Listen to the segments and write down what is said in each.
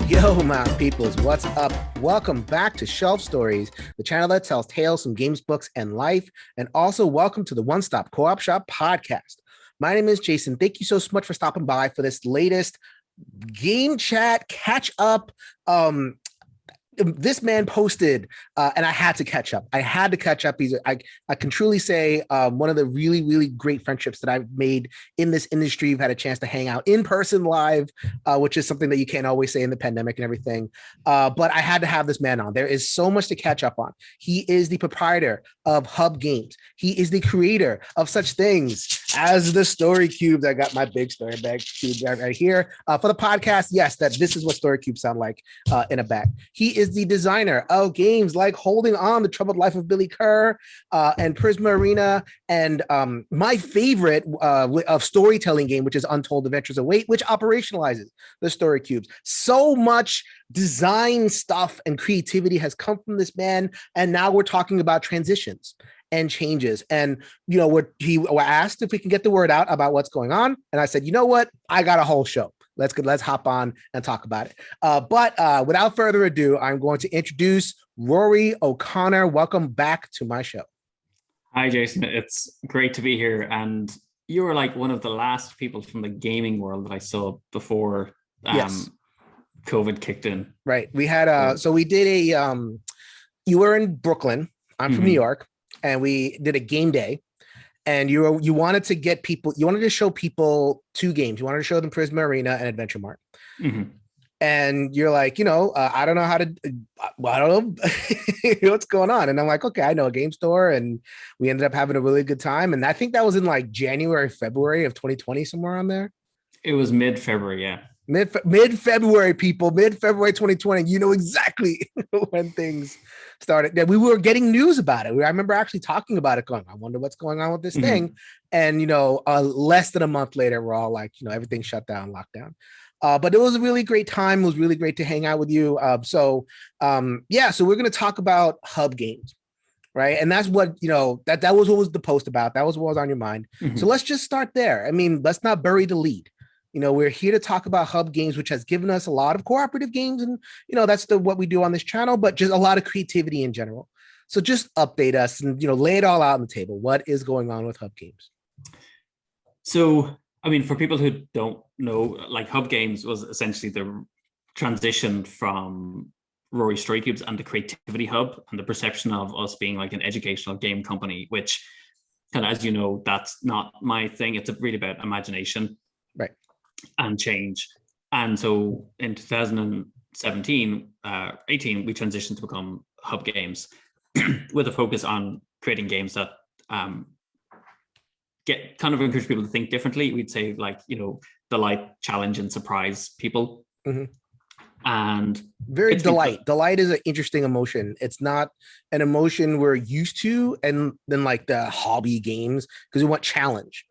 Yo, my peoples, what's up? Welcome back to Shelf Stories, the channel that tells tales from games, books, and life. And also welcome to the One Stop Co-op Shop podcast. My name is Jason. Thank you so much for stopping by for this latest game chat catch up. This man posted, and I had to catch up. I can truly say one of the really, really great friendships that I've made in this industry. You've had a chance to hang out in person live, which is something that you can't always say in the pandemic and everything. But I had to have this man on. There is so much to catch up on. He is the proprietor of Hub Games. He is the creator of such things as the story cubes. I got my big story bag cube right here for the podcast. Yes, this is what story cubes sound like in a bag. He is the designer of games like Holding On, The Troubled Life of Billy Kerr, and Prisma Arena, and my favorite of storytelling game, which is Untold Adventures Await, which operationalizes the story cubes. So much design stuff and creativity has come from this man, and now we're talking about transitions and changes. And we asked if we can get the word out about what's going on, and I said, you know what, I got a whole show. Let's hop on and talk about it. But without further ado, I'm going to introduce Rory O'Connor. Welcome back to my show. Hi, Jason. It's great to be here. And you were like one of the last people from the gaming world that I saw before Yes. COVID kicked in. Right. We had so we did you were in Brooklyn. I'm from New York, and we did a game day. And you wanted to get people, you wanted to show people two games. You wanted to show them Prisma Arena and Adventure Mart. And you're like, I don't know how to, I don't know what's going on. And I'm like, okay, I know a game store. And we ended up having a really good time. And I think that was in like January, February of 2020, somewhere on there. It was mid-February, yeah. Mid-February, people, mid-February 2020. You know exactly when things started. That we were getting news about it. I remember actually talking about it, going, I wonder what's going on with this thing. And less than a month later, we're all like, everything shut down, lockdown. But it was a really great time. It was really great to hang out with you. So we're going to talk about Hub Games, right? And that's what that was what was the post about. That was what was on your mind. So let's just start there. I mean, let's not bury the lead. We're here to talk about Hub Games, which has given us a lot of cooperative games, and that's what we do on this channel, but just a lot of creativity in general. So just update us and lay it all out on the table. What is going on with Hub Games? So, I mean, for people who don't know, like Hub Games was essentially the transition from Rory Story Cubes and the Creativity Hub, and the perception of us being like an educational game company, which kind of, as you know, that's not my thing. It's really about imagination. Right. And change. And so in 2018, we transitioned to become Hub Games with a focus on creating games that get kind of encourage people to think differently. We'd say like, delight, challenge, and surprise people. And very delight. Delight is an interesting emotion. It's not an emotion we're used to, and then like the hobby games, because we want challenge.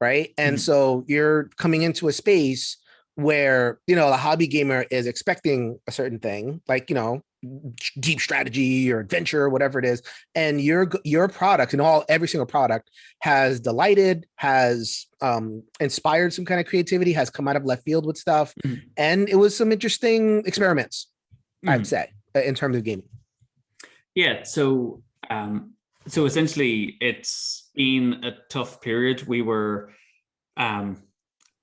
Right. And so you're coming into a space where, the hobby gamer is expecting a certain thing, like, deep strategy or adventure or whatever it is. And your product and every single product has delighted, has inspired some kind of creativity, has come out of left field with stuff. And it was some interesting experiments, I'd say, in terms of gaming. Yeah. So essentially it's been a tough period. We were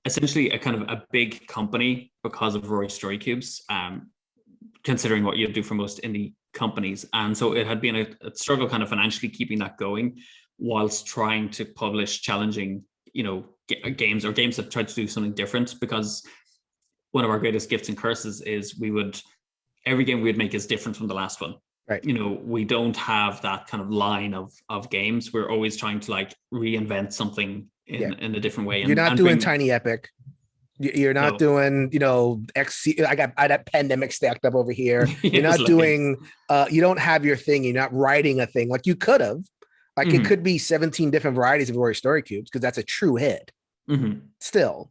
essentially a kind of a big company because of Rory Story Cubes, considering what you do for most indie companies. And so it had been a struggle kind of financially keeping that going whilst trying to publish challenging, games or games that tried to do something different, because one of our greatest gifts and curses is every game we'd make is different from the last one. Right. We don't have that kind of line of games. We're always trying to like reinvent something in a different way. You're not doing Tiny Epic. You're not doing, XC. I got Pandemic stacked up over here. You're not doing, you don't have your thing. You're not writing a thing like you could have. Like it could be 17 different varieties of Rory Story Cubes, because that's a true hit still.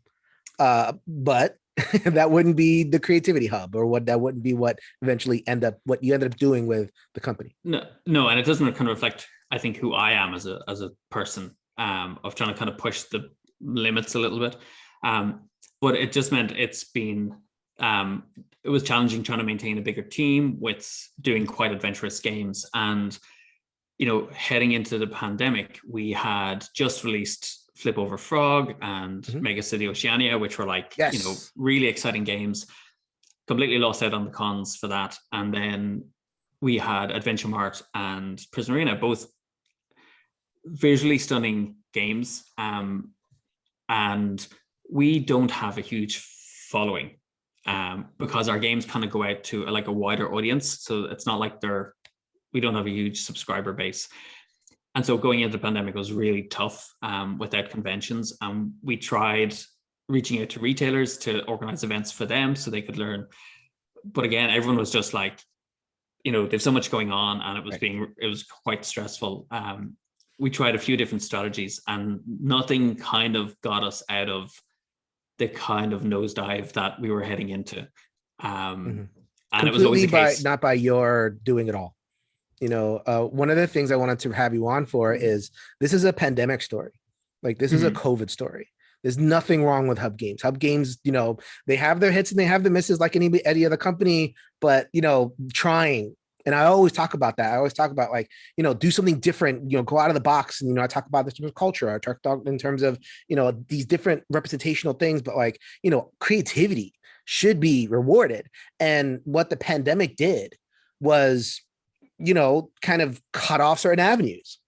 But that wouldn't be the Creativity Hub, or that wouldn't be what what you ended up doing with the company. No, and it doesn't kind of reflect, I think, who I am as a person, of trying to kind of push the limits a little bit. But it just meant it's been it was challenging trying to maintain a bigger team with doing quite adventurous games. And, heading into the pandemic, we had just released Flip Over Frog and Mega City Oceania, which were like, really exciting games. Completely lost out on the cons for that. And then we had Adventure Mart and Prison Arena, both visually stunning games. And we don't have a huge following because our games kind of go out to like a wider audience. So it's not like we don't have a huge subscriber base. And so going into the pandemic was really tough without conventions. We tried reaching out to retailers to organize events for them so they could learn. But again, everyone was just like, there's so much going on, and it was quite stressful. We tried a few different strategies, and nothing kind of got us out of the kind of nosedive that we were heading into. And it was always the case. Not by your doing it all. One of the things I wanted to have you on for is this is a pandemic story. Like this is a COVID story. There's nothing wrong with Hub Games. Hub Games, they have their hits and they have the misses like any other company, but, trying. And I always talk about that. I always talk about like, do something different, go out of the box. And, I talk about this in terms of culture. I talk in terms of, these different representational things, but like, creativity should be rewarded. And what the pandemic did was, kind of cut off certain avenues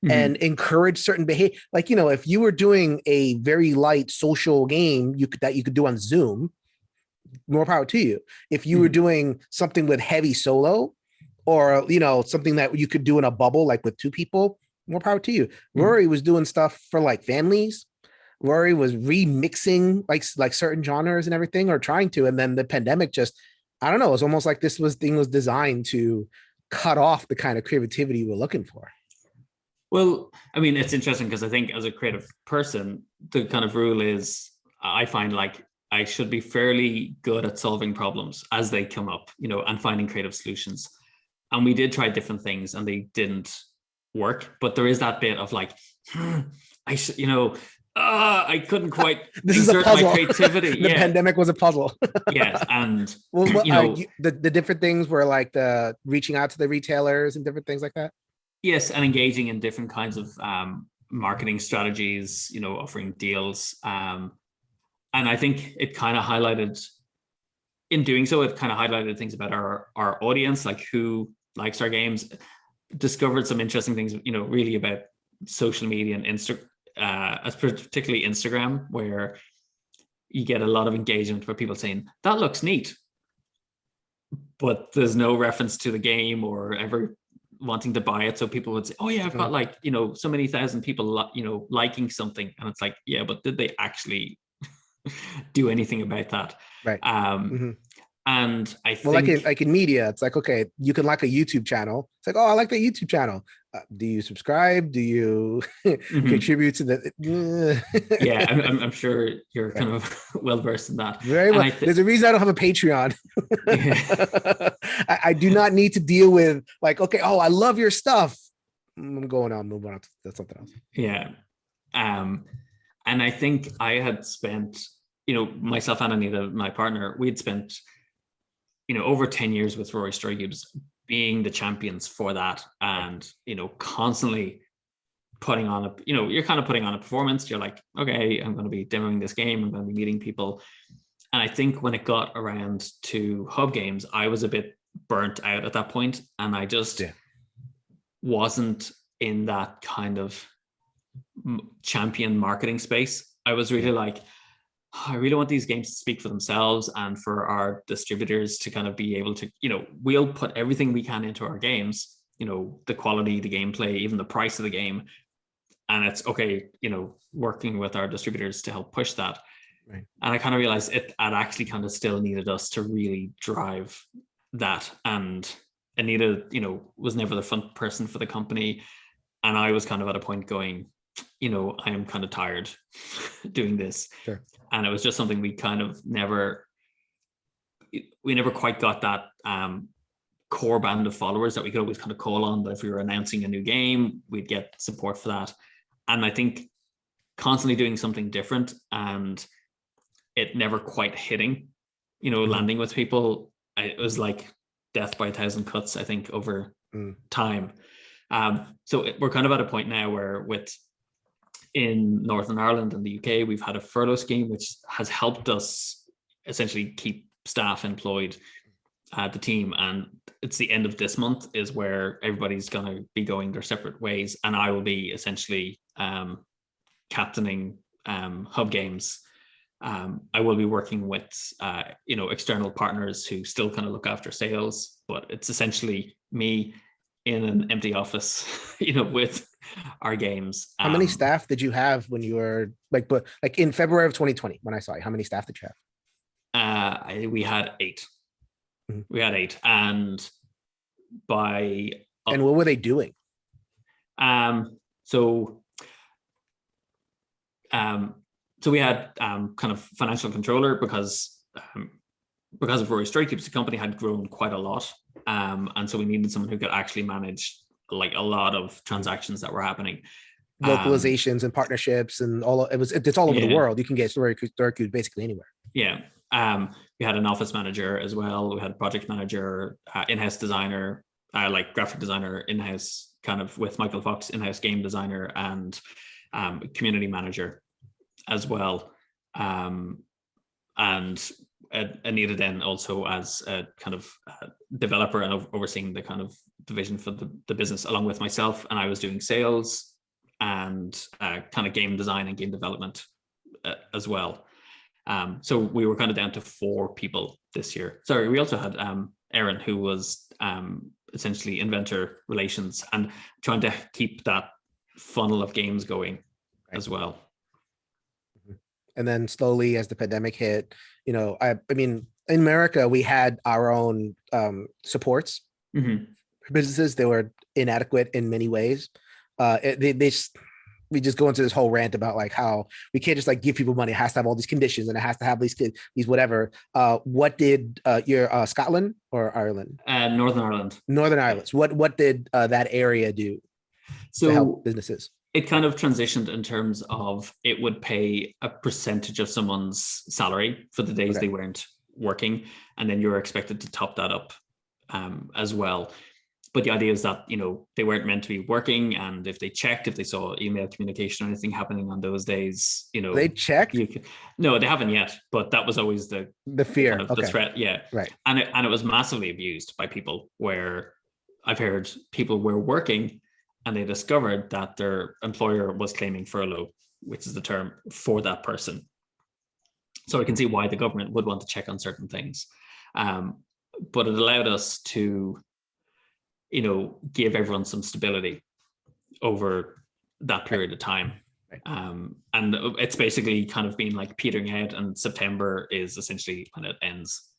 and encourage certain behavior. Like, if you were doing a very light social game that you could do on Zoom, more power to you. If you were doing something with heavy solo or, something that you could do in a bubble, like with two people, more power to you. Rory was doing stuff for like families. Rory was remixing like certain genres and everything, or trying to. And then the pandemic just, I don't know, it's almost like this thing was designed to cut off the kind of creativity we're looking for. Well, I mean, it's interesting because I think as a creative person, the kind of rule is I find like I should be fairly good at solving problems as they come up, and finding creative solutions. And we did try different things and they didn't work. But there is that bit of like, I should, I couldn't quite exert my creativity. The pandemic was a puzzle. Yes. And the different things were like the reaching out to the retailers and different things like that. Yes, and engaging in different kinds of marketing strategies, offering deals. And I think it kind of highlighted, in doing so, it kind of highlighted things about our audience, like who likes our games, discovered some interesting things, really about social media and particularly Instagram, where you get a lot of engagement for people saying, that looks neat. But there's no reference to the game or ever wanting to buy it. So people would say, oh yeah, I've got like, so many thousand people, liking something. And it's like, yeah, but did they actually do anything about that? Right. And I think like in media, it's like, okay, you can like a YouTube channel. It's like, oh, I like the YouTube channel. Do you subscribe? Do you contribute to the? Yeah, I'm sure you're kind of well versed in that. Very well. There's a reason I don't have a Patreon. I do not need to deal with like, okay, oh, I love your stuff. I'm going on, moving on to something else. Yeah, and I think I had spent, myself and Anita, my partner, we'd spent, over 10 years with Rory Story Cubes being the champions for that, and constantly putting on you're kind of putting on a performance. You're like, okay, I'm going to be demoing this game, I'm going to be meeting people. And I think when it got around to Hub Games, I was a bit burnt out at that point, and I just wasn't in that kind of champion marketing space. I was really like, I really want these games to speak for themselves, and for our distributors to kind of be able to, we'll put everything we can into our games, the quality, the gameplay, even the price of the game. And it's okay, working with our distributors to help push that. Right. And I kind of realized it actually kind of still needed us to really drive that. And Anita, was never the front person for the company. And I was kind of at a point going, I am kind of tired doing this. Sure. And it was just something we kind of never quite got that core band of followers that we could always kind of call on. But if we were announcing a new game, we'd get support for that. And I think constantly doing something different and it never quite hitting landing with people. It was like death by 1,000 cuts, I think, over time. So we're kind of at a point now where in Northern Ireland and the UK, we've had a furlough scheme, which has helped us essentially keep staff employed, the team. And it's the end of this month is where everybody's going to be going their separate ways. And I will be essentially captaining Hub Games. I will be working with, external partners who still kind of look after sales, but it's essentially me in an empty office, with our games. How many staff did you have when you were like in February of 2020, when I saw you? How many staff did you have? We had 8. Mm-hmm. We had 8. And and what were they doing? So we had kind of financial controller because of Rory Story Cubes, the company had grown quite a lot. And so we needed someone who could actually manage like a lot of transactions that were happening. Localizations and partnerships and it's all over the world. You can get Story Cubes basically anywhere. Yeah. We had an office manager as well. We had a project manager, in-house designer, like graphic designer in-house, kind of with Michael Fox, in-house game designer, and community manager as well. And Anita then also as a kind of developer and overseeing the kind of division for the business along with myself. And I was doing sales and kind of game design and game development as well. So we were kind of down to 4 people this year. Sorry, we also had Erin, who was essentially inventor relations and trying to keep that funnel of games going as well. And then slowly as the pandemic hit, I mean, in America, we had our own supports for businesses. They were inadequate in many ways. We just go into this whole rant about like how we can't just like give people money. It has to have all these conditions and it has to have these whatever. What did your Scotland or Ireland? Northern Ireland. Northern Ireland. So what did that area do to help businesses? It kind of transitioned in terms of it would pay a percentage of someone's salary for the days they weren't working. And then you're expected to top that up as well. But the idea is that, they weren't meant to be working. And if they saw email communication or anything happening on those days, they checked? No, they haven't yet. But that was always the fear, kind of the threat. Yeah. Right. And it was massively abused by people, where I've heard people were working and they discovered that their employer was claiming furlough, which is the term for that person. So I can see why the government would want to check on certain things. But it allowed us to, give everyone some stability over that period of time. Right. And it's basically kind of been like petering out, and September is essentially when it ends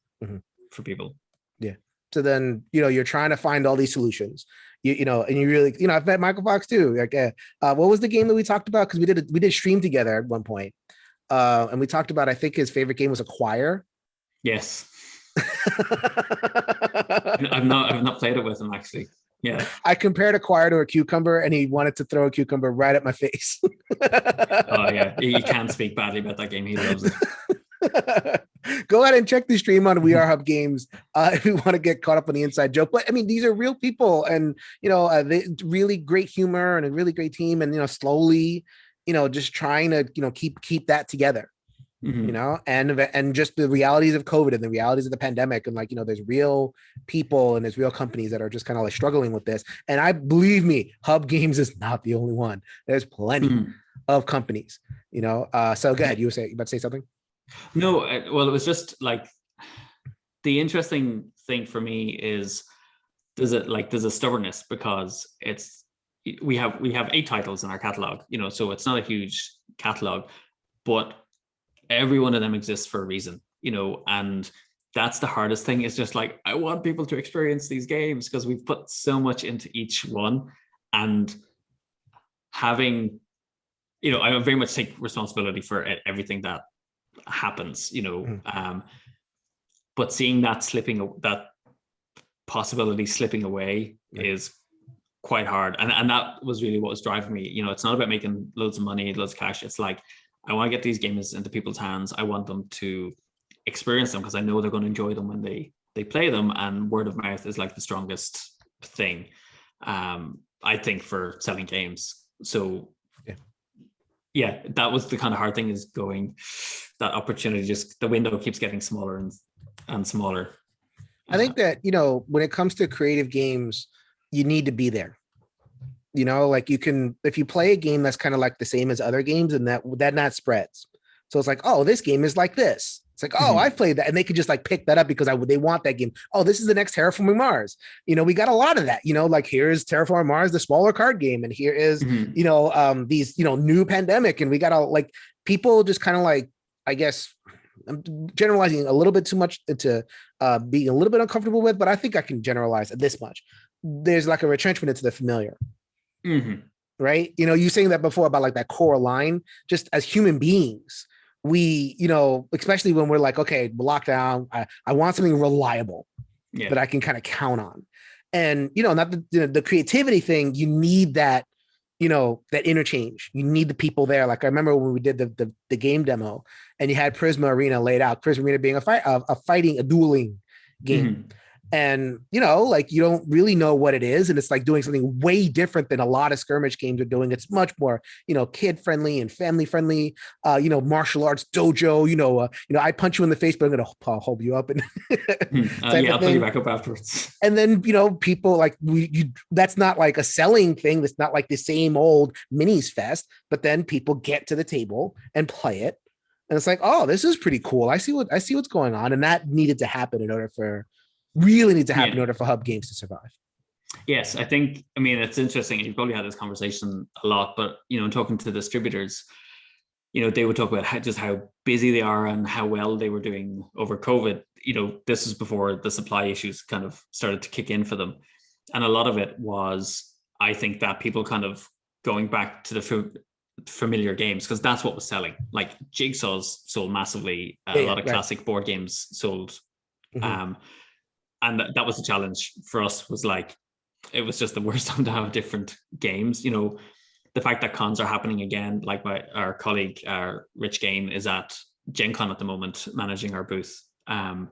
for people. Yeah. So then, you're trying to find all these solutions, and you really, I've met Michael Fox too. Like, what was the game that we talked about? Because we did stream together at one point. And we talked about, I think his favorite game was Acquire. Yes. I've not played it with him actually. Yeah. I compared Acquire to a cucumber and he wanted to throw a cucumber right at my face. Oh yeah. He can't speak badly about that game. He loves it. Go ahead and check the stream on We Are Hub Games if you want to get caught up on the inside joke. But I mean, these are real people, and they really great humor and a really great team, and slowly, just trying to keep that together. And just the realities of COVID and the realities of the pandemic, and there's real people and there's real companies that are just kind of like struggling with this. And I believe me, Hub Games is not the only one. There's plenty of companies. So go ahead. You about to say something? No, well, it was just like the interesting thing for me is there's a stubbornness, because we have 8 titles in our catalog, so it's not a huge catalog, but every one of them exists for a reason, and that's the hardest thing. Is just like, I want people to experience these games because we've put so much into each one, and having, I very much take responsibility for everything that happens, but seeing that possibility slipping away is quite hard, and that was really what was driving me. It's not about making loads of money, loads of cash. It's like, I want to get these games into people's hands. I want them to experience them because I know they're going to enjoy them when they play them, and word of mouth is like the strongest thing, I think, for selling games. So yeah, that was the kind of hard thing, is going that opportunity, just the window keeps getting smaller and smaller. I think that, when it comes to creative games, you need to be there. Like you can, if you play a game that's kind of like the same as other games, and that not spreads. So it's like, oh, this game is like this. It's like, oh, I've played that. And they could just like pick that up because they want that game. Oh, this is the next Terraforming Mars. We got a lot of that, like here's Terraforming Mars, the smaller card game. And here is, these, new Pandemic. And we got like people just kind of like, I guess I'm generalizing a little bit too much into being a little bit uncomfortable with, but I think I can generalize this much. There's like a retrenchment into the familiar. Right? You saying that before about like that core line, just as human beings, we, especially when we're like, okay, lockdown, I want something reliable that I can kind of count on. And, not the creativity thing, you need that, that interchange. You need the people there. Like I remember when we did the game demo and you had Prisma Arena laid out, Prisma Arena being a dueling game. And, like you don't really know what it is. And it's like doing something way different than a lot of skirmish games are doing. It's much more, kid friendly and family friendly, martial arts dojo, I punch you in the face, but I'm going to hold you up. And I'll put you back up afterwards. And then, people like that's not like a selling thing. That's not like the same old minis fest, but then people get to the table and play it. And it's like, oh, this is pretty cool. I see what's going on. And that needed to happen in order for Hub Games to survive. Yes, I think, it's interesting. You probably had this conversation a lot, but, in talking to distributors, they would talk about how busy they are and how well they were doing over COVID. This is before the supply issues kind of started to kick in for them. And a lot of it was, I think, that people kind of going back to the familiar games, because that's what was selling. Like Jigsaw's sold massively. A lot of classic board games sold. And that was the challenge for us, was like, it was just the worst time to have different games. The fact that cons are happening again, like our colleague, Rich Gain, is at Gen Con at the moment, managing our booth. And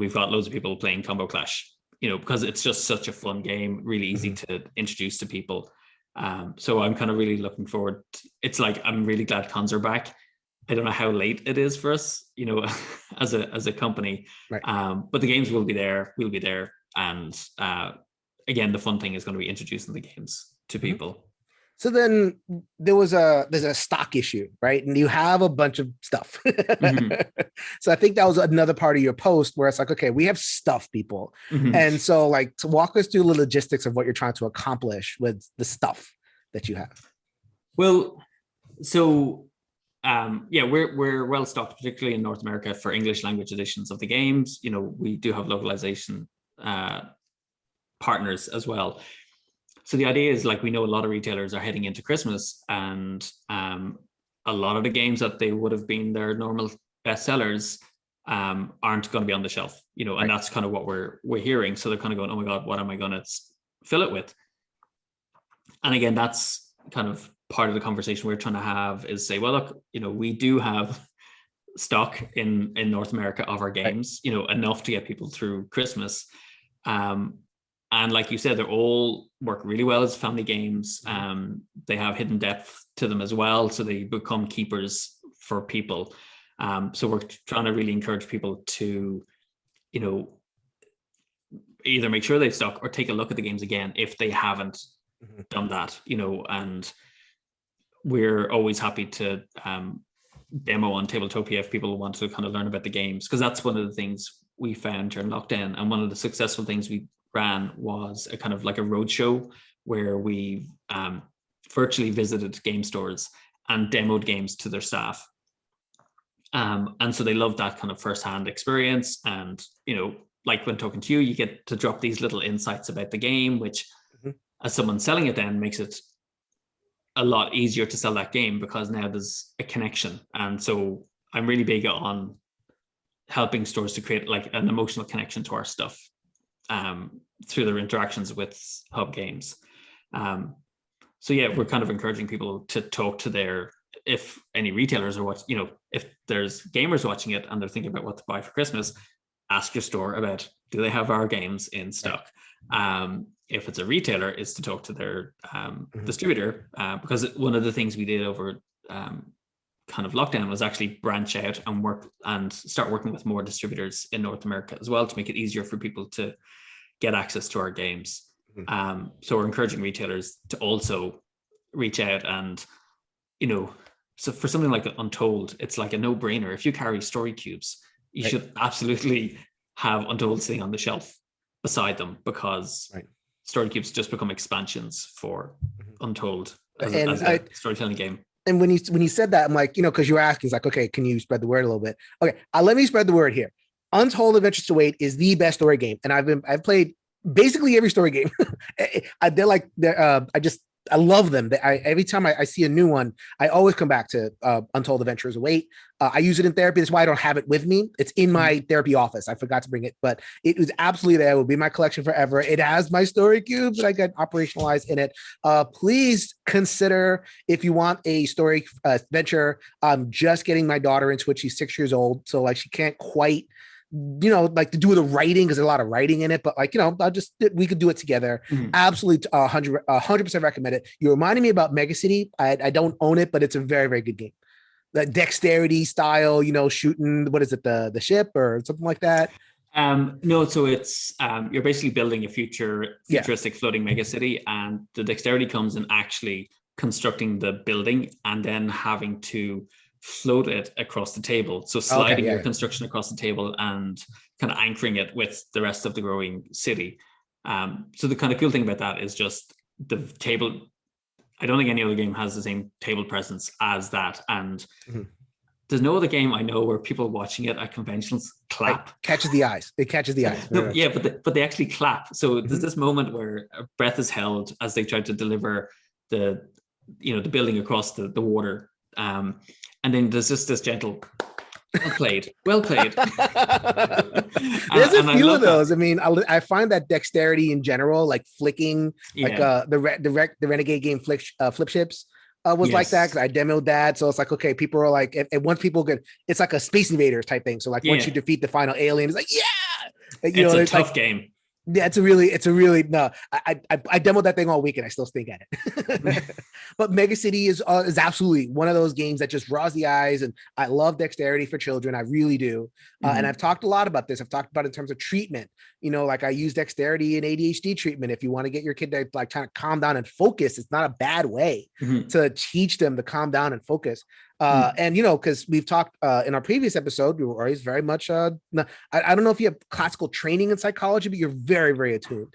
we've got loads of people playing Combo Clash, because it's just such a fun game, really easy to introduce to people. So I'm kind of really looking forward. It's like, I'm really glad cons are back. I don't know how late it is for us, as a company, right. But the games will be there. We'll be there, and again, the fun thing is going to be introducing the games to people. So then there's a stock issue, right? And you have a bunch of stuff. So I think that was another part of your post where it's like, okay, we have stuff, people, and so like to walk us through the logistics of what you're trying to accomplish with the stuff that you have. Well, so. We're well stocked, particularly in North America, for English language editions of the games. We do have localization partners as well. So the idea is, like, we know a lot of retailers are heading into Christmas, and a lot of the games that they would have been their normal bestsellers aren't going to be on the shelf. And that's kind of what we're hearing. So they're kind of going, oh my God, what am I going to fill it with? And again, that's kind of part of the conversation we're trying to have, is say, well, look, we do have stock in North America of our games, enough to get people through Christmas. And like you said, they all work really well as family games. They have hidden depth to them as well, so they become keepers for people. So we're trying to really encourage people to, either make sure they've stock or take a look at the games again if they haven't done that, and we're always happy to demo on Tabletopia if people want to kind of learn about the games, because that's one of the things we found during lockdown. And one of the successful things we ran was a kind of like a roadshow where we virtually visited game stores and demoed games to their staff. And so they loved that kind of firsthand experience. And, like when talking to you, you get to drop these little insights about the game, which as someone selling it then makes it a lot easier to sell that game, because now there's a connection. And so I'm really big on helping stores to create like an emotional connection to our stuff through their interactions with Hub Games. So yeah, we're kind of encouraging people to talk to their if any retailers are watching, if there's gamers watching it and they're thinking about what to buy for Christmas, ask your store about, do they have our games in stock? If it's a retailer, is to talk to their distributor, because one of the things we did over kind of lockdown was actually branch out and start working with more distributors in North America as well, to make it easier for people to get access to our games. So we're encouraging retailers to also reach out, and so for something like Untold, it's like a no-brainer. If you carry story cubes, you should absolutely have Untold sitting on the shelf beside them, because story cubes just become expansions for Untold as a storytelling game. And when you said that, I'm like, because you were asking, it's like, okay, can you spread the word a little bit? Okay, let me spread the word here. Untold Adventures to Wait is the best story game, and I've played basically every story game. I love them. Every time I see a new one, I always come back to Untold Adventures Await. I use it in therapy. That's why I don't have it with me. It's in my therapy office. I forgot to bring it, but it was absolutely there. It will be my collection forever. It has my story cubes that I got operationalized in it. Please consider, if you want a story adventure. I'm just getting my daughter into it. She's 6 years old, so like she can't quite like to do the writing, because there's a lot of writing in it, but like, we could do it together. Absolutely 100% recommend it. You reminded me about Mega City. I don't own it, but it's a very, very good game. That dexterity style, shooting, what is it, the ship or something like that? No, so it's you're basically building a futuristic floating mega city, and the dexterity comes in actually constructing the building and then having to float it across the table. So sliding your construction across the table and kind of anchoring it with the rest of the growing city. So the kind of cool thing about that is just the table. I don't think any other game has the same table presence as that. And there's no other game I know where people watching it at conventions clap. It catches the eyes. It catches the eyes. No, yeah, but they actually clap. So there's this moment where a breath is held as they try to deliver the building across the water. And then there's just this gentle, well played. There's a few of those. That. I mean, I find that dexterity in general, like flicking, like the Renegade game flip ships was like that, because I demoed that. So it's like, okay, people are like, and once people get, it's like a Space Invaders type thing. So like once you defeat the final alien, it's like, it's a tough game. Yeah, it's a really no. I demoed that thing all weekend. I still stink at it. But Mega City is absolutely one of those games that just draws the eyes, and I love dexterity for children. I really do. And I've talked a lot about this. I've talked about it in terms of treatment. Like I use dexterity in ADHD treatment. If you want to get your kid to like kind of calm down and focus, it's not a bad way to teach them to calm down and focus. And because we've talked in our previous episode, we were always very much I don't know if you have classical training in psychology, but you're very, very attuned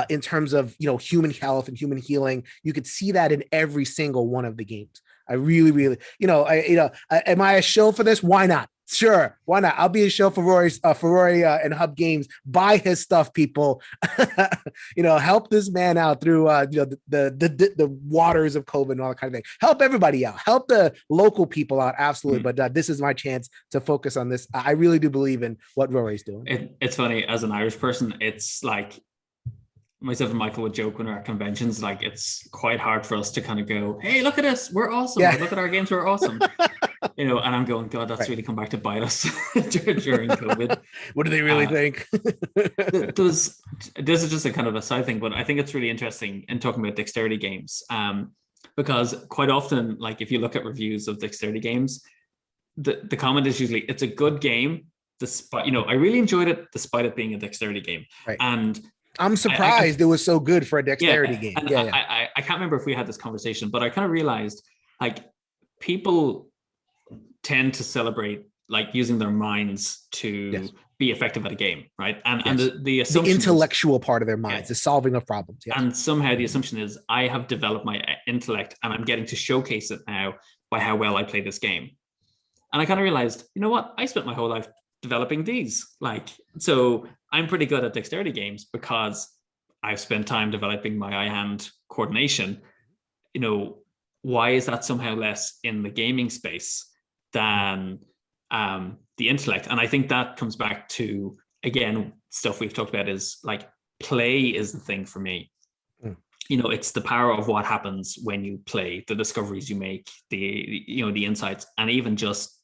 in terms of human health and human healing. You could see that in every single one of the games. I really am I a show for this? Why not? Sure, why not? I'll be a show for Rory and Hub Games. Buy his stuff, people. Help this man out through the waters of COVID and all that kind of thing. Help everybody out. Help the local people out. Absolutely. But this is my chance to focus on this. I really do believe in what Rory's doing. It's funny, as an Irish person, it's like myself and Michael would joke when we're at conventions, like it's quite hard for us to kind of go, hey, look at us, we're awesome. Yeah. Look at our games, we're awesome. And I'm going, God, that's really come back to bite us during COVID. What do they really think? This is just a kind of a side thing, but I think it's really interesting in talking about dexterity games, because quite often, like if you look at reviews of dexterity games, the comment is usually, it's a good game, despite, I really enjoyed it despite it being a dexterity game. Right. And I'm surprised it was so good for a dexterity game. And I can't remember if we had this conversation, but I kind of realized like people tend to celebrate like using their minds to be effective at a game, right? And the assumption, the intellectual part of their minds, the solving of problems. Yes. And somehow the assumption is I have developed my intellect and I'm getting to showcase it now by how well I play this game. And I kind of realized, you know what? I spent my whole life developing these. So I'm pretty good at dexterity games because I've spent time developing my eye-hand coordination. Why is that somehow less in the gaming space than the intellect? And I think that comes back to, again, stuff we've talked about is like play is the thing for me. it's the power of what happens when you play, the discoveries you make, the insights, and even just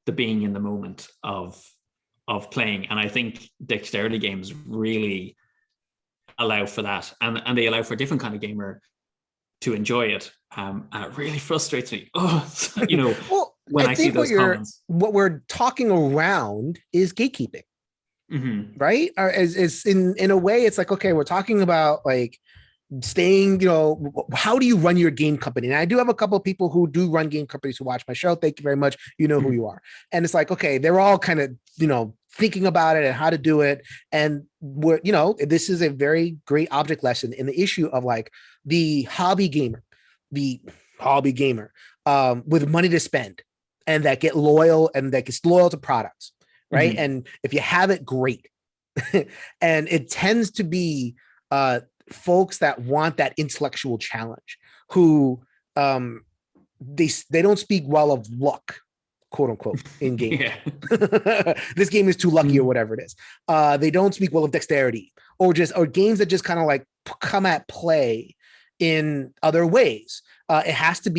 the being in the moment of playing. And I think dexterity games really allow for that, and they allow for a different kind of gamer to enjoy it. And it really frustrates me. Well, when I see those comments. What we're talking around is gatekeeping, right? Is in a way, it's like, okay, we're talking about like staying, how do you run your game company? And I do have a couple of people who do run game companies who watch my show. Thank you very much. You know who you are. And it's like, okay, they're all kind of, thinking about it and how to do it. And we're, this is a very great object lesson in the issue of like the hobby gamer with money to spend and that gets loyal to products, right? And if you have it, great. And it tends to be folks that want that intellectual challenge, who they don't speak well of luck, quote unquote, in game. This game is too lucky or whatever it is. They don't speak well of dexterity or games that just kind of like come at play in other ways. It has to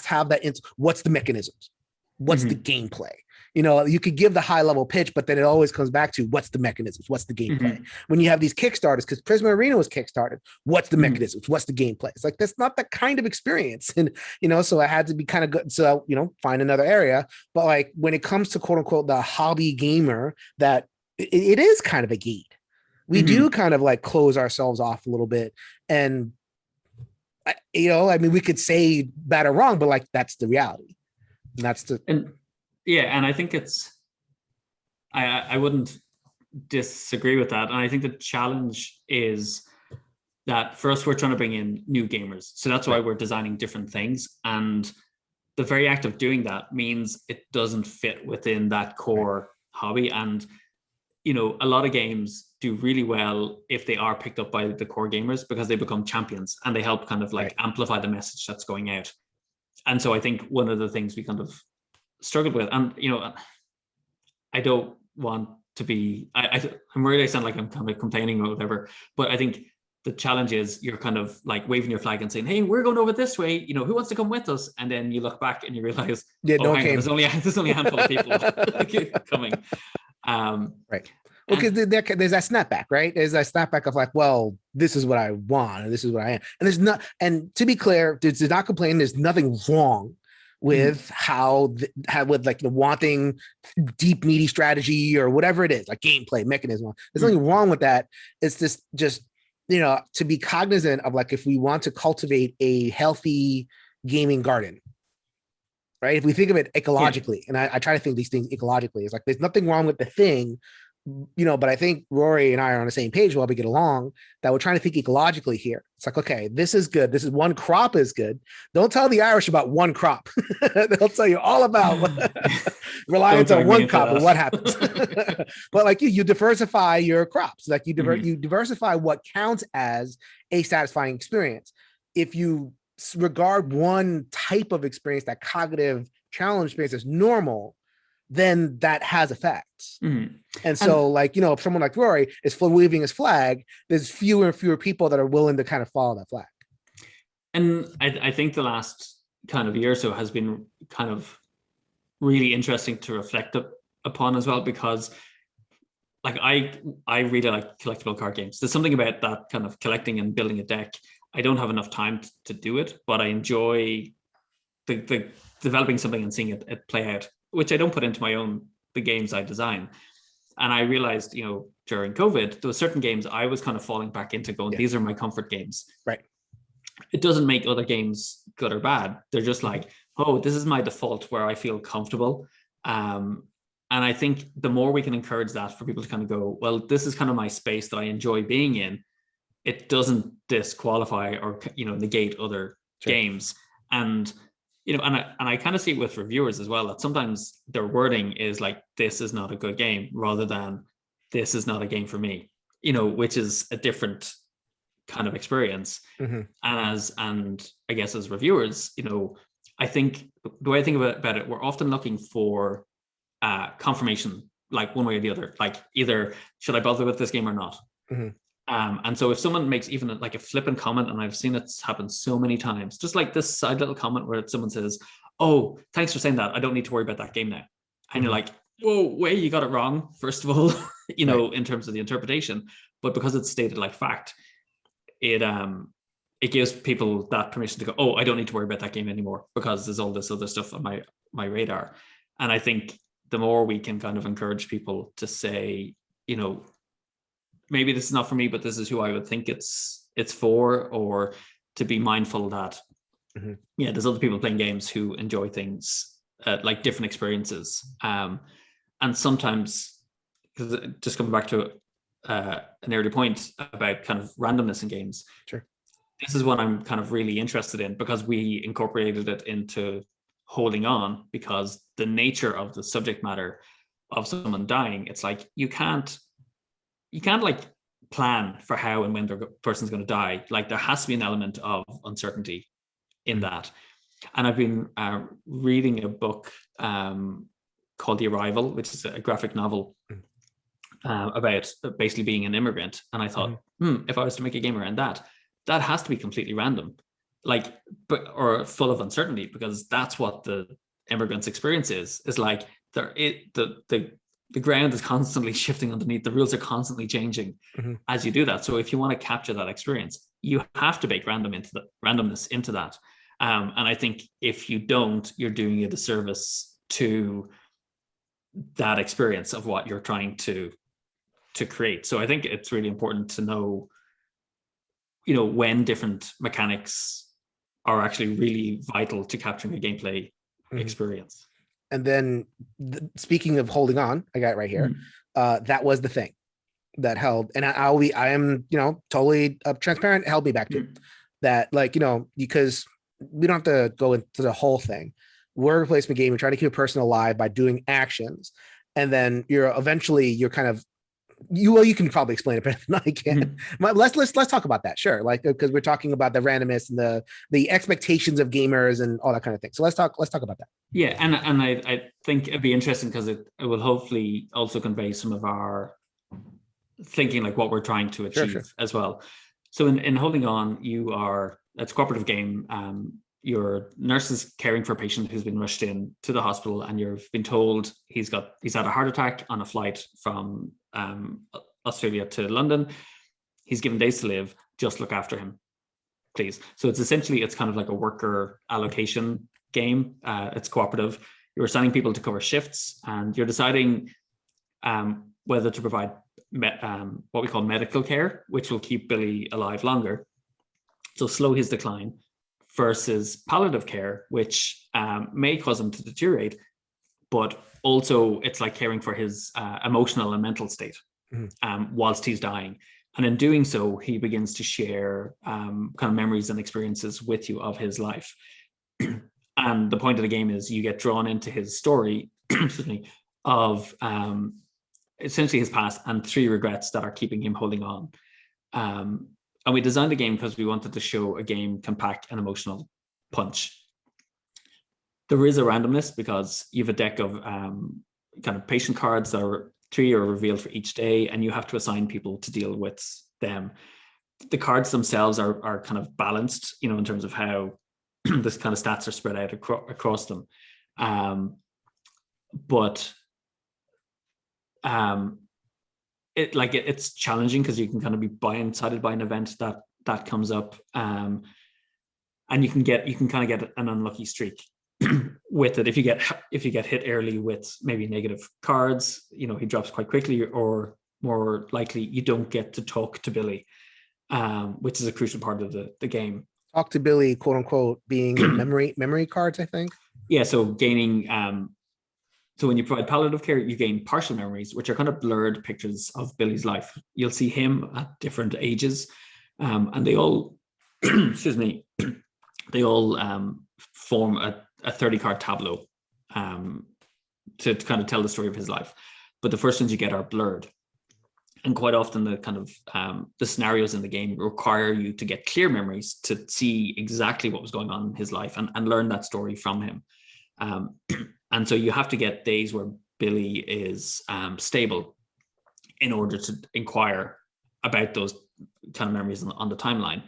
have that. What's the mechanisms? What's the gameplay? You could give the high level pitch, but then it always comes back to what's the mechanisms? What's the gameplay? When you have these Kickstarters, because Prisma Arena was Kickstarted, what's the mechanisms? What's the gameplay? It's like, that's not the kind of experience. And, so I had to be kind of good. So, find another area. But like when it comes to quote unquote, the hobby gamer, that it is kind of a gate. We do kind of like close ourselves off a little bit. And, we could say bad or wrong, but like, that's the reality. And that's the... And I think I wouldn't disagree with that. And I think the challenge is that first we're trying to bring in new gamers. So that's why we're designing different things. And the very act of doing that means it doesn't fit within that core hobby. And, a lot of games do really well if they are picked up by the core gamers, because they become champions and they help kind of like amplify the message that's going out. And so I think one of the things we kind of struggled with, and I don't want to be, I'm worried I sound like I'm kind of complaining or whatever, but I think the challenge is you're kind of like waving your flag and saying, hey, we're going over this way, who wants to come with us? And then you look back and you realize, there's only a handful of people coming. Right. Well, because there's that snapback, right? There's that snapback of like, well, this is what I want, and this is what I am. And there's not, and to be clear, there's not complaining, there's nothing wrong with with like wanting deep meaty strategy or whatever it is, like gameplay mechanism. There's nothing wrong with that. It's just to be cognizant of like, if we want to cultivate a healthy gaming garden, right? If we think of it ecologically, and I try to think these things ecologically, it's like there's nothing wrong with the thing, but I think Rory and I are on the same page while we get along, that we're trying to think ecologically here. It's like, okay, this is good. This is one crop is good. Don't tell the Irish about one crop. They'll tell you all about reliance on one crop and what happens. But like you diversify your crops. Like you diversify what counts as a satisfying experience. If you regard one type of experience, that cognitive challenge experience, as normal, then that has effects. And so if someone like Rory is waving his flag, there's fewer and fewer people that are willing to kind of follow that flag. And I think the last kind of year or so has been kind of really interesting to reflect upon as well, because like I really like collectible card games. There's something about that kind of collecting and building a deck. I don't have enough time to do it, but I enjoy the developing something and seeing it play out, which I don't put into the games I design. And I realized, during COVID, there were certain games I was kind of falling back into going, these are my comfort games. Right. It doesn't make other games good or bad. They're just like, oh, this is my default where I feel comfortable. And I think the more we can encourage that for people to kind of go, well, this is kind of my space that I enjoy being in, it doesn't disqualify or, negate other games. And and I kind of see it with reviewers as well, that sometimes their wording is like, this is not a good game, rather than this is not a game for me, which is a different kind of experience. And I guess as reviewers, I think the way I think about it, we're often looking for confirmation, like one way or the other, like either should I bother with this game or not? And so if someone makes even like a flippant comment, and I've seen it happen so many times, just like this side little comment where someone says, "Oh, thanks for saying that. I don't need to worry about that game now." And you're like, "Whoa, wait, you got it wrong, first of all," in terms of the interpretation. But because it's stated like fact, it gives people that permission to go, "Oh, I don't need to worry about that game anymore because there's all this other stuff on my radar." And I think the more we can kind of encourage people to say, maybe this is not for me, but this is who I would think it's for, or to be mindful that there's other people playing games who enjoy things like different experiences, and sometimes, because just coming back to an earlier point about kind of randomness in games, sure, this is what I'm kind of really interested in, because we incorporated it into Holding On, because the nature of the subject matter of someone dying, it's like you can't like plan for how and when the person's going to die. Like there has to be an element of uncertainty in that. And I've been reading a book called The Arrival, which is a graphic novel about basically being an immigrant. And I thought, if I was to make a game around that has to be completely random, or full of uncertainty, because that's what the immigrant's experience is like the ground is constantly shifting underneath. The rules are constantly changing as you do that. So if you want to capture that experience, you have to bake randomness into that. And I think if you don't, you're doing a disservice to that experience of what you're trying to create. So I think it's really important to know, when different mechanics are actually really vital to capturing a gameplay experience. And then speaking of Holding On, I got it right here. That was the thing that held, and I am, totally transparent, held me back to that, because we don't have to go into the whole thing. Word replacement game, you're trying to keep a person alive by doing actions. And then you're kind of, you can probably explain it better than I can. Let's talk about that. Sure. Because we're talking about the randomness and the expectations of gamers and all that kind of thing. So let's talk about that. Yeah. And I think it'd be interesting because it will hopefully also convey some of our thinking, like what we're trying to achieve as well. So in Holding On, it's a cooperative game. Your nurse is caring for a patient who's been rushed in to the hospital, and you've been told he's had a heart attack on a flight from Australia to London. He's given days to live. Just look after him, please. So it's kind of like a worker allocation game. It's cooperative. You're assigning people to cover shifts, and you're deciding whether to provide what we call medical care, which will keep Billy alive longer, so slow his decline, versus palliative care, which may cause him to deteriorate, but also it's like caring for his emotional and mental state whilst he's dying. And in doing so, he begins to share kind of memories and experiences with you of his life. And the point of the game is you get drawn into his story of essentially his past and 3 regrets that are keeping him holding on. And we designed the game because we wanted to show a game can pack an emotional punch. There is a randomness because you have a deck of kind of patient cards that 3 are revealed for each day, and you have to assign people to deal with them. The cards themselves are kind of balanced, in terms of how this kind of stats are spread out across them. But it's challenging because you can kind of be blindsided by an event that comes up, and you can kind of get an unlucky streak with it. If you get hit early with maybe negative cards, he drops quite quickly, or more likely you don't get to talk to Billy, which is a crucial part of the game. Talk to Billy, quote unquote, being memory cards, I think. Yeah, so gaining so when you provide palliative care, you gain partial memories, which are kind of blurred pictures of Billy's life. You'll see him at different ages, and they all, excuse me, they all form a 30-card tableau to kind of tell the story of his life. But the first ones you get are blurred. And quite often the kind of the scenarios in the game require you to get clear memories to see exactly what was going on in his life and learn that story from him. And so you have to get days where Billy is stable in order to inquire about those kind of memories on the timeline.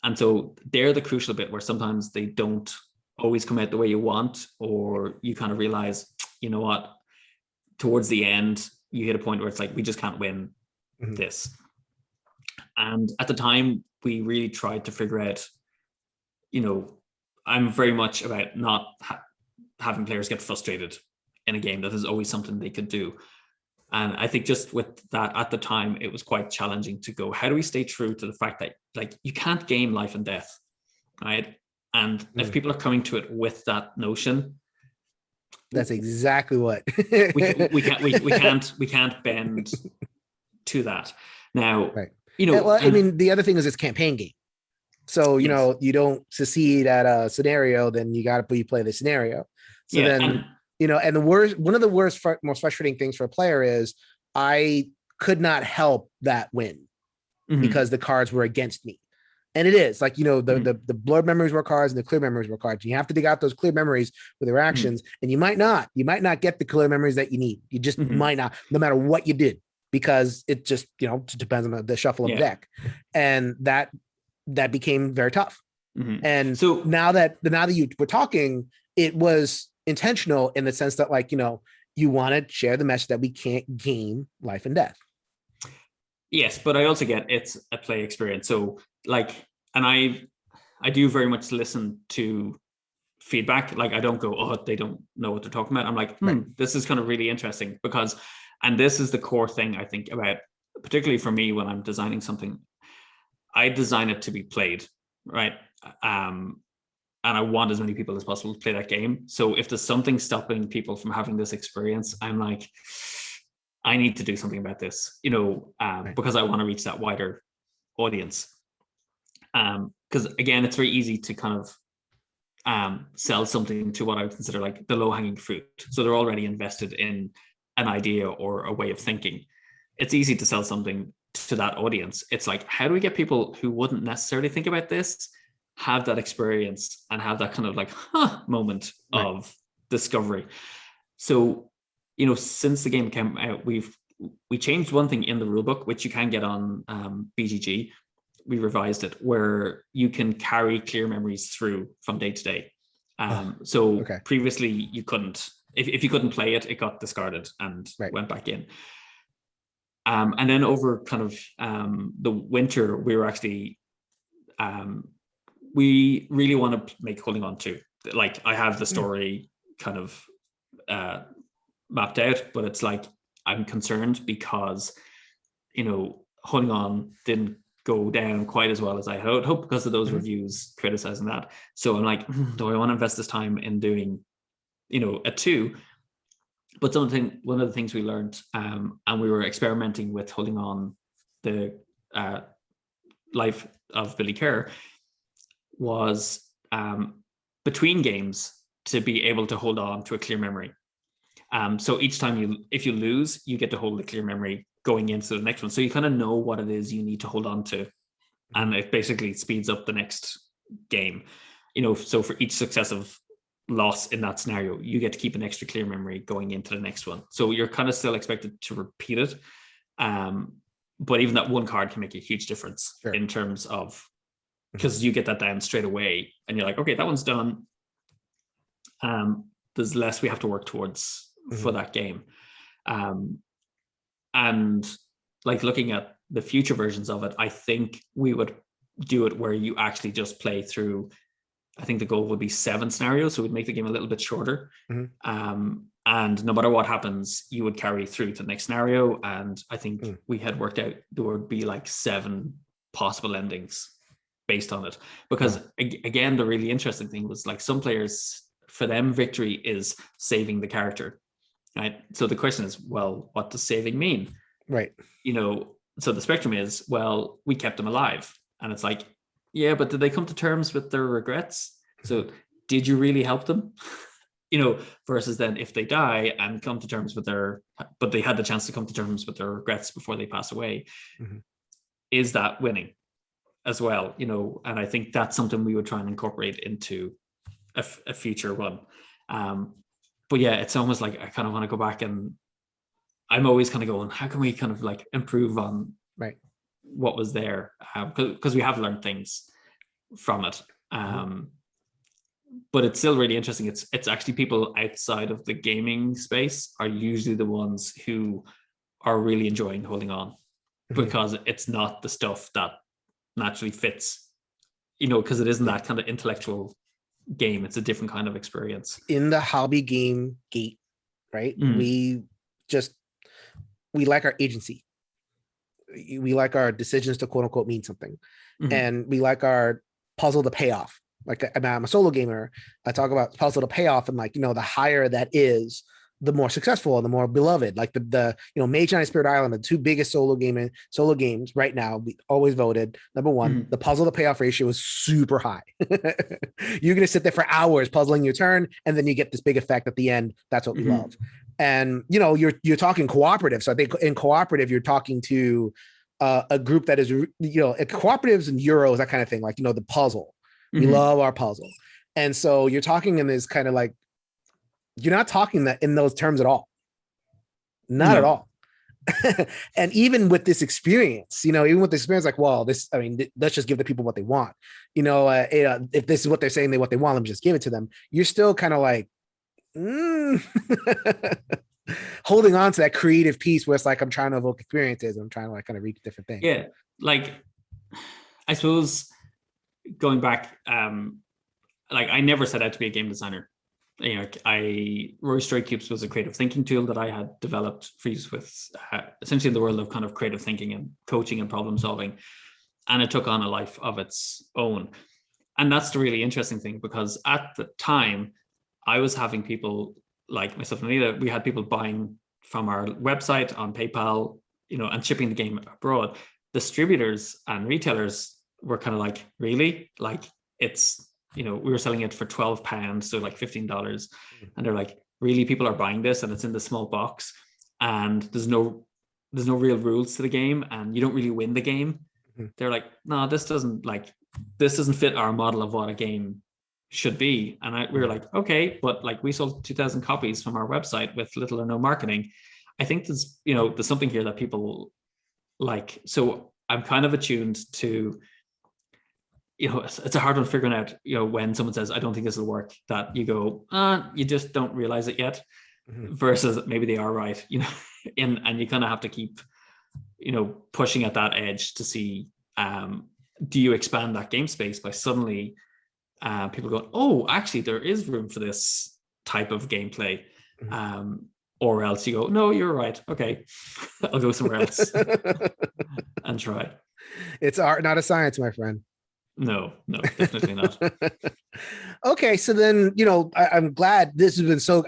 And so they're the crucial bit where sometimes they don't always come out the way you want, or you kind of realize, you know what, towards the end, you hit a point where it's like, we just can't win this. And at the time, we really tried to figure out, you know, I'm very much about not having players get frustrated in a game. That is always something they could do. And I think just with that at the time, it was quite challenging to go, how do we stay true to the fact that like you can't game life and death, right? And if people are coming to it with that notion, that's exactly what we can't bend to that. Now, right. You know, well, I mean, the other thing is it's campaign game. So, you know, you don't succeed at a scenario, then you got to play the scenario. So then, you know, and one of the worst, most frustrating things for a player is I could not help that win because the cards were against me. And it is like, you know, the blurred memories were cards and the clear memories were cards. You have to dig out those clear memories with your actions, and you might not get the clear memories that you need. You just might not, no matter what you did, because it just, you know, just depends on the shuffle of the deck. And that became very tough. And so now that you were talking, it was intentional in the sense that, like, you know, you want to share the message that we can't game life and death. Yes, but I also get it's a play experience. So like, and I do very much listen to feedback. Like, I don't go, oh, they don't know what they're talking about. I'm like, this is kind of really interesting because, and this is the core thing I think about, particularly for me when I'm designing something, I design it to be played, right? And I want as many people as possible to play that game. So if there's something stopping people from having this experience, I'm like, I need to do something about this, you know, because I want to reach that wider audience. Because again, it's very easy to kind of sell something to what I would consider like the low-hanging fruit. So they're already invested in an idea or a way of thinking. It's easy to sell something to that audience. It's like, how do we get people who wouldn't necessarily think about this, have that experience and have that kind of like moment of discovery? So, you know, since the game came out, we changed one thing in the rulebook, which you can get on BGG. We revised it where you can carry clear memories through from day to day. Previously you couldn't. If you couldn't play it, it got discarded and went back in. And then over kind of the winter, we were actually, we really want to make holding on to. Like, I have the story kind of mapped out, but it's like, I'm concerned because, you know, holding on didn't go down quite as well as I had hoped because of those reviews criticizing that. So I'm like, do I want to invest this time in doing, you know, a 2? But one of the things we learned, and we were experimenting with holding on the life of Billy Kerr, was between games to be able to hold on to a clear memory. So each time if you lose, you get to hold a clear memory going into the next one. So you kind of know what it is you need to hold on to. And it basically speeds up the next game. You know, so for each successive loss in that scenario, you get to keep an extra clear memory going into the next one. So you're kind of still expected to repeat it. But even that one card can make a huge difference in terms of, because you get that down straight away and you're like, okay, that one's done. There's less we have to work towards for that game. And like looking at the future versions of it, I think we would do it where you actually just play through, I think the goal would be 7 scenarios. So we'd make the game a little bit shorter. And no matter what happens, you would carry through to the next scenario. And I think we had worked out there would be like 7 possible endings based on it. Because again, the really interesting thing was like some players, for them, victory is saving the character. Right. So the question is, well, what does saving mean? Right. You know, so the spectrum is, well, we kept them alive. And it's like, yeah, but did they come to terms with their regrets? So did you really help them? You know, versus then if they die and come to terms with but they had the chance to come to terms with their regrets before they pass away. Is that winning as well? You know, and I think that's something we would try and incorporate into a future one. But yeah, it's almost like I kind of want to go back, and I'm always kind of going, how can we kind of like improve on what was there, because we have learned things from it. But it's still really interesting. It's actually people outside of the gaming space are usually the ones who are really enjoying holding on, because it's not the stuff that naturally fits, because it isn't that kind of intellectual game. It's a different kind of experience. In the hobby game gate, right? We like our agency. We like our decisions to quote unquote mean something. And we like our puzzle to pay off. Like, I'm a solo gamer. I talk about puzzle to pay off, and like, the higher that is, the more successful and the more beloved. Like the Mage Knight Spirit Island, the two biggest solo games right now, we always voted number one. The puzzle to payoff ratio is super high. You're gonna sit there for hours puzzling your turn, and then you get this big effect at the end. That's what we love. And you're talking cooperative. So I think in cooperative, you're talking to a group that is cooperatives and Euros, that kind of thing. Like the puzzle. We love our puzzle. And so you're talking in this kind of like, you're not talking that in those terms at all. Not at all. And even with this experience, like, well, let's just give the people what they want. If this is what they're saying, what they want, let me just give it to them. You're still kind of like, holding on to that creative piece where it's like, I'm trying to evoke experiences. I'm trying to like kind of reach different things. Yeah. Like, I suppose going back, like I never set out to be a game designer. Rory Story Cubes was a creative thinking tool that I had developed for use with essentially in the world of kind of creative thinking and coaching and problem solving. And it took on a life of its own. And that's the really interesting thing, because at the time I was having people like myself and Anita, we had people buying from our website on PayPal, and shipping the game abroad. Distributors and retailers were kind of like, really? Like, it's, we were selling it for £12, so like $15. And they're like, really, people are buying this, and it's in the small box, and there's no real rules to the game, and you don't really win the game. They're like, no, this doesn't fit our model of what a game should be. And we were like, okay, but like we sold 2,000 copies from our website with little or no marketing. I think there's something here that people like. So I'm kind of attuned to, it's a hard one figuring out, when someone says, I don't think this will work, that you go, you just don't realize it yet, versus maybe they are right, and you kind of have to keep, pushing at that edge to see, do you expand that game space by suddenly people going, oh, actually there is room for this type of gameplay, or else you go, no, you're right, okay, I'll go somewhere else and try. It's art, not a science, my friend. No, definitely not. Okay, so then, I'm glad this has been so,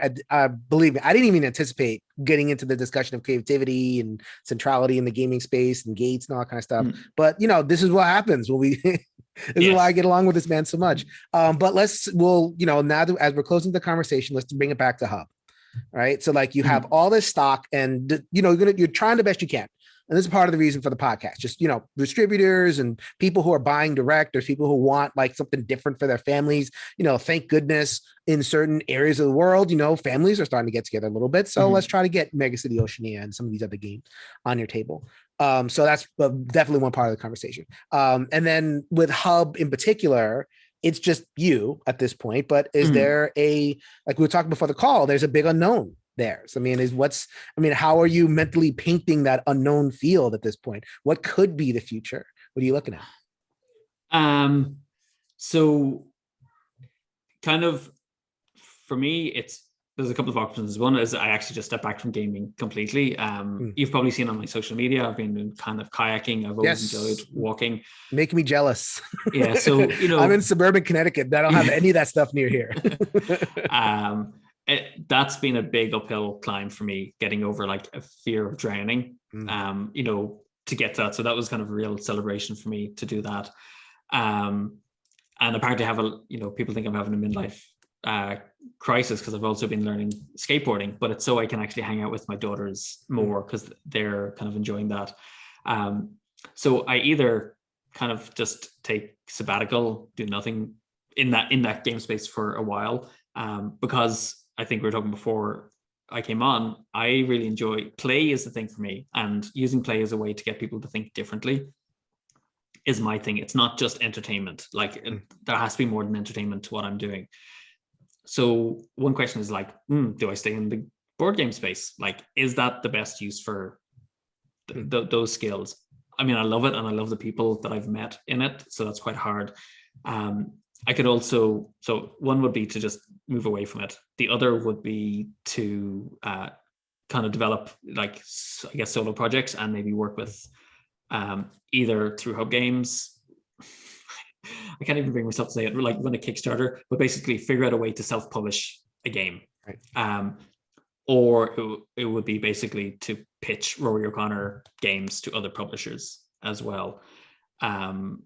believe me, I didn't even anticipate getting into the discussion of creativity and centrality in the gaming space and gates and all that kind of stuff. But, this is what happens when we, this is why I get along with this man so much. But now that, as we're closing the conversation, let's bring it back to Hub, right? So like you have all this stock, and, you're trying the best you can. And this is part of the reason for the podcast. Just, distributors and people who are buying direct, there's people who want like something different for their families. Thank goodness in certain areas of the world, families are starting to get together a little bit. So let's try to get Mega City Oceania and some of these other games on your table. So that's definitely one part of the conversation. And then with Hub in particular, it's just you at this point, but is there like we were talking before the call, there's a big unknown there. So, how are you mentally painting that unknown field at this point? What could be the future? What are you looking at? So kind of for me, there's a couple of options. One is I actually just stepped back from gaming completely. You've probably seen on my social media, I've been doing kind of kayaking. I've always enjoyed walking. Making me jealous. Yeah. So, I'm in suburban Connecticut. I don't have any of that stuff near here. That's been a big uphill climb for me, getting over like a fear of drowning, to get to that. So that was kind of a real celebration for me to do that. And apparently people think I'm having a midlife crisis because I've also been learning skateboarding, but it's so I can actually hang out with my daughters more because they're kind of enjoying that. So I either kind of just take sabbatical, do nothing in that game space for a while, because I think we were talking before I came on, I really enjoy play is the thing for me, and using play as a way to get people to think differently is my thing. It's not just entertainment. Like there has to be more than entertainment to what I'm doing. So one question is like, do I stay in the board game space? Like, is that the best use for those skills? I mean, I love it, and I love the people that I've met in it. So that's quite hard. I could also, so one would be to just move away from it. The other would be to kind of develop, like, I guess, solo projects and maybe work with either through Hub Games. I can't even bring myself to say it, like run a Kickstarter, but basically figure out a way to self-publish a game. Right. Or it would be basically to pitch Rory O'Connor games to other publishers as well. I'm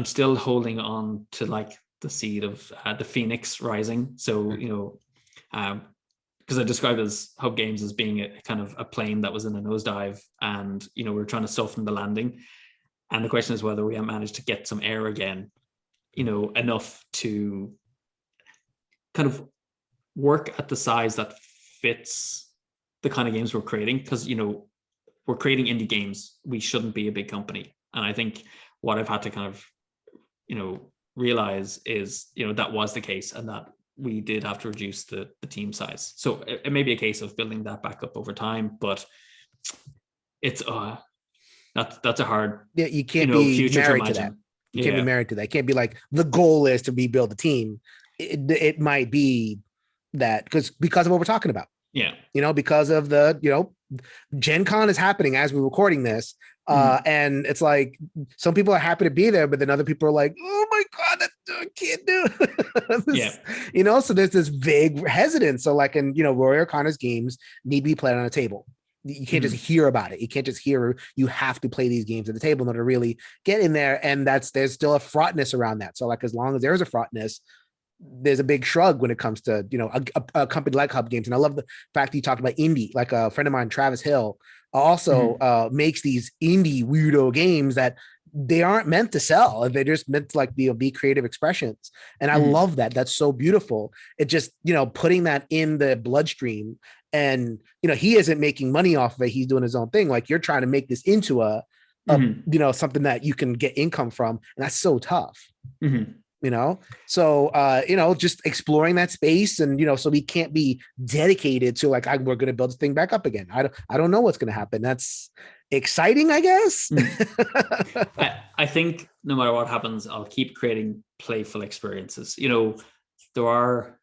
still holding on to like the seed of the Phoenix Rising. So, because I described as Hub Games as being a kind of a plane that was in a nosedive, and we're trying to soften the landing. And the question is whether we have managed to get some air again, enough to kind of work at the size that fits the kind of games we're creating. Because, we're creating indie games. We shouldn't be a big company. And I think what I've had to kind of, realize is, that was the case, and that we did have to reduce the team size. So it may be a case of building that back up over time, but it's that's a hard, you can't be married to that. You can't be married to that. It can't be like the goal is to rebuild the team. It might be that because of what we're talking about. Yeah. Because of the, Gen Con is happening as we're recording this. And it's like some people are happy to be there, but then other people are like, oh my God, I can't do it. So there's this vague hesitance. So like in, Rory O'Connor's games need to be played on a table. You can't just hear about it. You can't just hear. You have to play these games at the table in order to really get in there. And there's still a fraughtness around that. So like as long as there's a fraughtness, there's a big shrug when it comes to a company like Hub Games. And I love the fact that you talked about indie. Like a friend of mine, Travis Hill, also makes these indie weirdo games that they aren't meant to sell. They're just meant to like be creative expressions. And I love that. That's so beautiful. It just, putting that in the bloodstream, and, he isn't making money off of it. He's doing his own thing. Like you're trying to make this into a something that you can get income from. And that's so tough, so, just exploring that space, and, so we can't be dedicated to like, we're going to build this thing back up again. I don't know what's going to happen. That's exciting, I guess. I think no matter what happens, I'll keep creating playful experiences. There are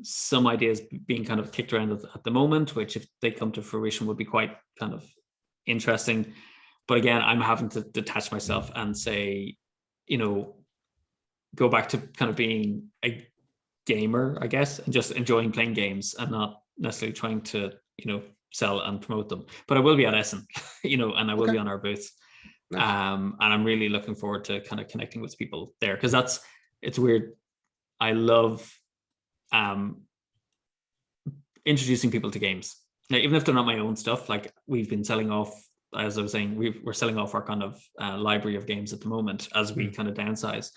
some ideas being kind of kicked around at the moment, which if they come to fruition would be quite kind of interesting. But again, I'm having to detach myself and say, go back to kind of being a gamer, I guess, and just enjoying playing games and not necessarily trying to, sell and promote them. But I will be at Essen, and I will be on our booth. Nice. And I'm really looking forward to kind of connecting with people there, because it's weird. I love introducing people to games. Now, even if they're not my own stuff, like we've been selling off, as I was saying, we're selling off our kind of library of games at the moment as we kind of downsize.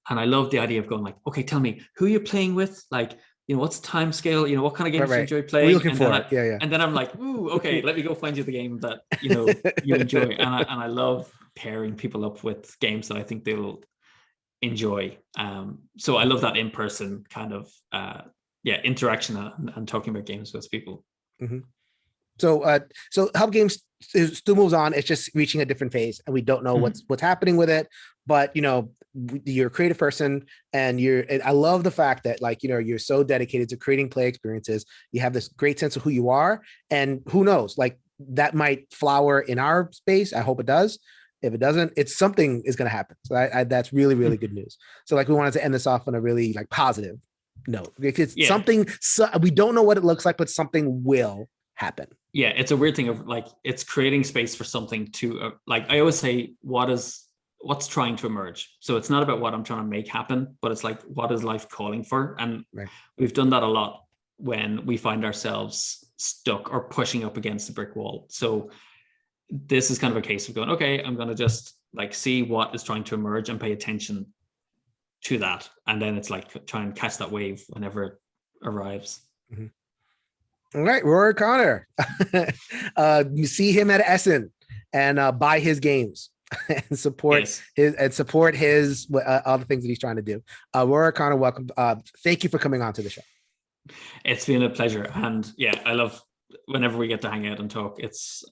And I love the idea of going like, okay, tell me who you're playing with, like, what's the time scale, what kind of games do you enjoy playing? Looking for it. Yeah. And then I'm like, ooh, okay, let me go find you the game that, you enjoy. And I love pairing people up with games that I think they'll enjoy. So I love that in-person kind of, interaction and talking about games with people. So Hub Games still moves on. It's just reaching a different phase, and we don't know what's happening with it. But you're a creative person, and I love the fact that like you're so dedicated to creating play experiences. You have this great sense of who you are, and who knows, like that might flower in our space. I hope it does. If it doesn't, it's something is going to happen. So that's really, really good news. So like we wanted to end this off on a really like positive note. It's something, we don't know what it looks like, but something will happen. Yeah, it's a weird thing of like, it's creating space for something to like, I always say, what's trying to emerge. So it's not about what I'm trying to make happen, but it's like, what is life calling for? And we've done that a lot when we find ourselves stuck or pushing up against the brick wall. So this is kind of a case of going, okay, I'm going to just like see what is trying to emerge and pay attention to that. And then it's like try and catch that wave whenever it arrives. All right, Rory O'Connor. You see him at Essen and buy his games. and support his all the things that he's trying to do. Rory O'Connor, welcome. Thank you for coming on to the show. It's been a pleasure, and yeah, I love whenever we get to hang out and talk. It's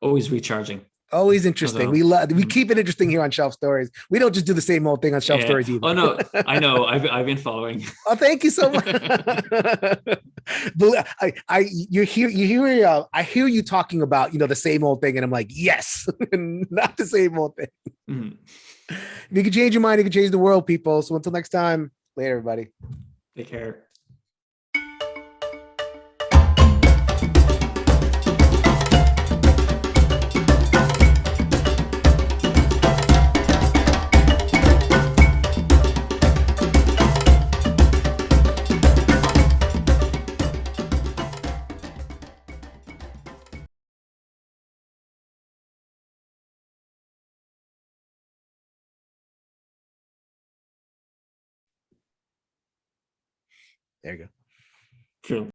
always recharging. Always interesting. We keep it interesting here on Shelf Stories. We don't just do the same old thing on Shelf Stories either. Oh no, I know. I've been following. Oh, thank you so much. I hear you talking about the same old thing, and I'm like, yes, not the same old thing. If you can change your mind, you can change the world, people. So until next time, later, everybody. Take care. There you go. Cool.